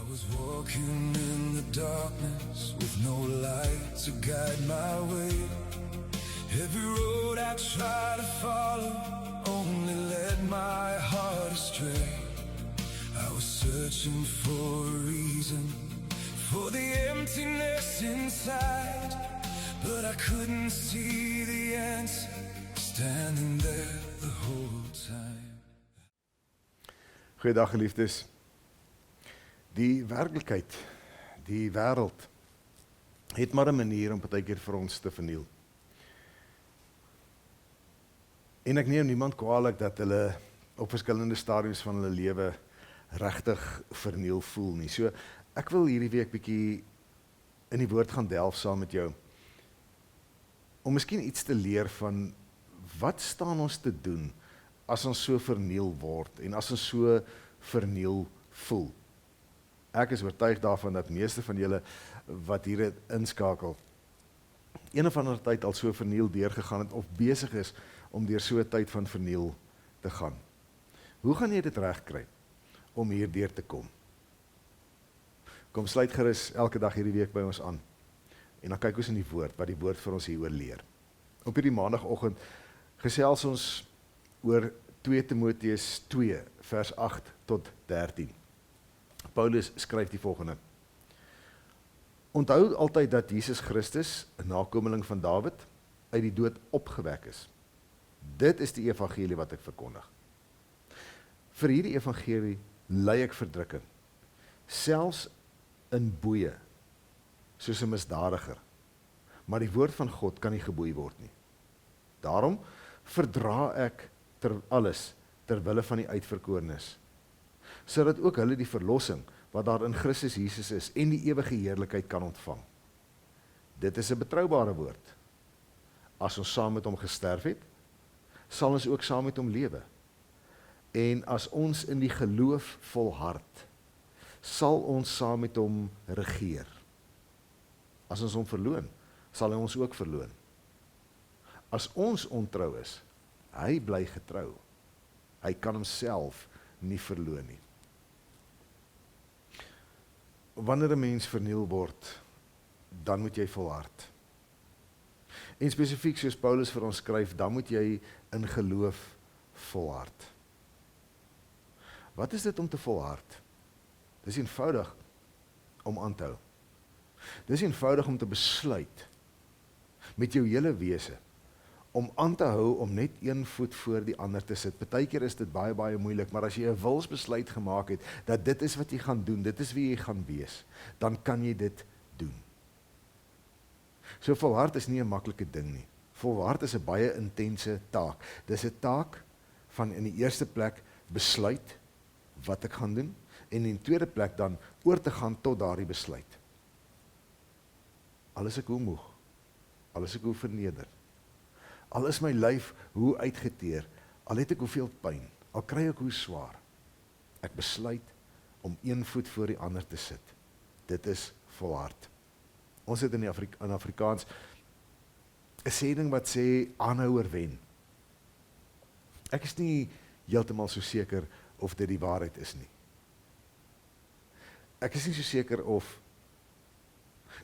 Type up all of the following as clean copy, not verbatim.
I was walking in the darkness with no light to guide my way. Every road I tried to follow only led my heart astray. I was searching for a reason for the emptiness inside, but I couldn't see the answer standing there the whole time. Goeiedag geliefdes. Die werklikheid, die wêreld het maar 'n manier om partykeer vir ons te verniel. En ek neem niemand kwaadlik dat hulle op verskillende stadiums van hulle lewe regtig verniel voel nie. So ek wil hierdie week bietjie in die woord gaan delf saam met jou. Om miskien iets te leer van wat staan ons te doen as ons so verniel word en as ons so verniel voel. Ek is oortuig daarvan dat meeste van julle wat hier inskakel, een of ander tyd al so verniel deurgegaan het of besig is om deur so 'n tyd van verniel te gaan. Hoe gaan jy dit regkry om hier deur te kom? Kom sluit gerus elke dag hierdie week by ons aan. En dan kyk ons in die woord, wat die woord vir ons hieroor leer. Op hierdie maandagoggend gesels ons oor 2 Timoteus 2 vers 8 tot 13. Paulus skryf die volgende: Onthou altyd dat Jesus Christus, 'n nakomeling van Dawid, uit die dood opgewek is. Dit is die evangelie wat ek verkondig. Vir hierdie evangelie ly ek verdrukking, selfs in boeye, soos 'n misdadiger. Maar die woord van God kan nie geboei word nie. Daarom verdra ek alles ter wille van die uitverkorenes, sodat ook hulle die verlossing wat daar in Christus Jesus is en die ewige heerlikheid kan ontvang. Dit is 'n betroubare woord. As ons saam met hom gesterf het, sal ons ook saam met hom lewe. En as ons in die geloof volhard, sal ons saam met hom regeer. As ons hom verloon, sal hy ons ook verloon. As ons ontrou is, hy bly getrou. Hy kan homself nie verloon nie. Wanneer 'n mens verniel word, dan moet jy volhard. En spesifiek soos Paulus vir ons skryf, dan moet jy in geloof volhard. Wat is dit om te volhard? Dis eenvoudig om aan te hou. Dis eenvoudig om te besluit met jou hele wese om aan te hou om net een voet voor die ander te sit. Partykeer is dit baie, baie moeilik, maar as jy 'n wilsbesluit gemaak het, dat dit is wat jy gaan doen, dit is wie jy gaan wees, dan kan jy dit doen. So volhard is nie 'n maklike ding nie. Volhard is 'n baie intense taak. Dis 'n taak van in die eerste plek besluit wat ek gaan doen, en in die tweede plek dan oor te gaan tot daardie besluit. Al is ek hoe moeg, al is ek hoe verneder, al is my lyf hoe uitgeteer, al het ek hoeveel pyn, al kry ek hoe swaar, ek besluit om een voet voor die ander te sit. Dit is volhard. Ons het in Afrikaans 'n sêding wat sê, aanhouer wen. Ek is nie heeltemal so seker of dit die waarheid is nie. Ek is nie so seker of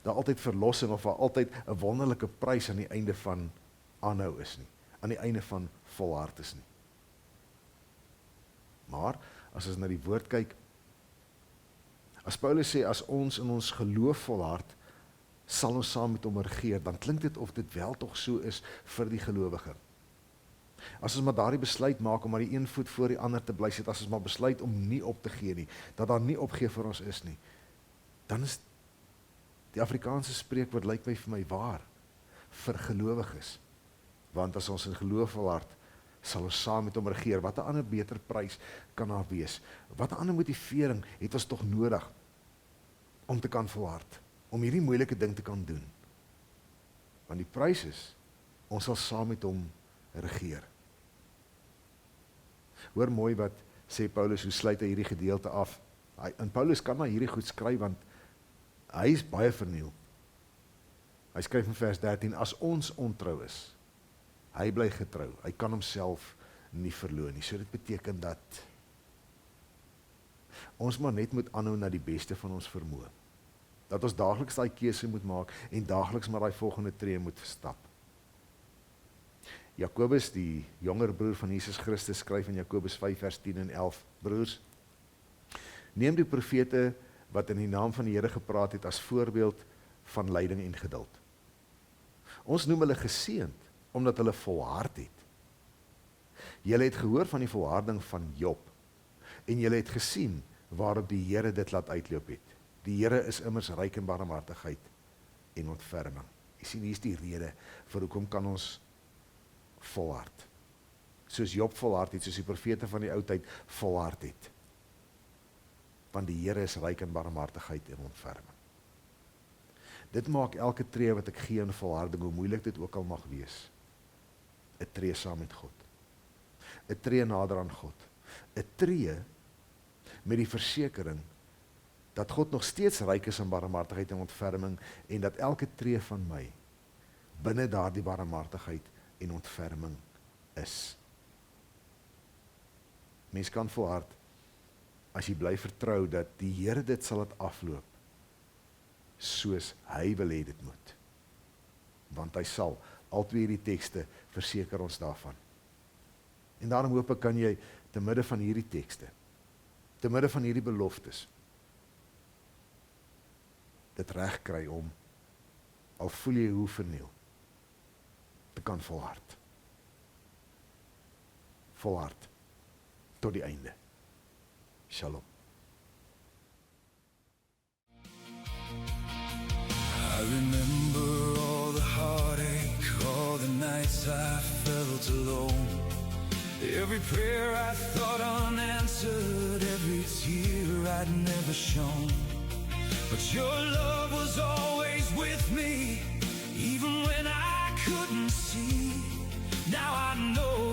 daar altyd verlossing of daar altyd 'n wonderlike prys aan die einde van aanhou is nie, aan die einde van volhard is nie. Maar, as ons na die woord kyk, as Paulus sê, as ons in ons geloof volhard, sal ons saam met hom regeer, dan klink dit of dit wel tog so is vir die gelowige. As ons maar daardie besluit maak om maar die een voet voor die ander te bly sit, as ons maar besluit om nie op te gee nie, dat daar nie opgee vir ons is nie, dan is die Afrikaanse spreekwoord lyk my vir my waar, vir gelowiges. Want as ons in geloof volhard, sal ons saam met hom regeer. Wat 'n ander beter prys kan daar wees? Wat 'n ander motivering het ons tog nodig om te kan volhard, om hierdie moeilike ding te kan doen? Want die prys is, ons sal saam met hom regeer. Hoor mooi wat sê Paulus, hoe sluit hy hierdie gedeelte af? En Paulus kan maar hierdie goed skryf, want hy is baie verniel. Hy skryf in vers 13, as ons ontrou is, hy bly getrou, hy kan homself nie verloon nie. So dit beteken dat Ons maar net moet aanhou na die beste van ons vermoë. Dat ons daagliks daai keuse moet maak en daagliks maar daai volgende tree moet stap. Jakobus, die jonger broer van Jesus Christus, skryf in Jakobus 5 vers 10 en 11, broers, neem die profete wat in die naam van die Here gepraat het as voorbeeld van lyding en geduld. Ons noem hulle geseënd, omdat hulle volhard het. Julle het gehoor van die volharding van Job, en julle het gesien waarop die Here dit laat uitloop het. Die Here is immers ryk in barmhartigheid en ontferming. Jy sien, hier is die rede vir hoekom kan ons volhard. Soos Job volhard het, soos die profete van die oudheid volhard het. Want die Here is ryk in barmhartigheid en ontferming. Dit maak elke tree wat ek gee in volharding, hoe moeilik dit ook al mag wees, 'n tree saam met God. 'n tree nader aan God. 'n tree met die versekering dat God nog steeds ryk is in barmhartigheid en ontferming en dat elke tree van my binne daardie barmhartigheid en ontferming is. Mens kan volhard as jy bly vertrou dat die Here dit sal laat afloop soos hy wil hê dit moet. Want hy sal, al twee hierdie tekste verseker ons daarvan. En daarom hoop ek kan jy te midde van hierdie tekste, te midde van hierdie beloftes, dit reg kry om, al voel jy hoe verniel, te kan volhard. Volhard tot die einde. Shalom. I remember all the heartache, all the nights I felt alone. Every prayer I thought unanswered, every tear I'd never shown. But your love was always with me, even when I couldn't see. Now I know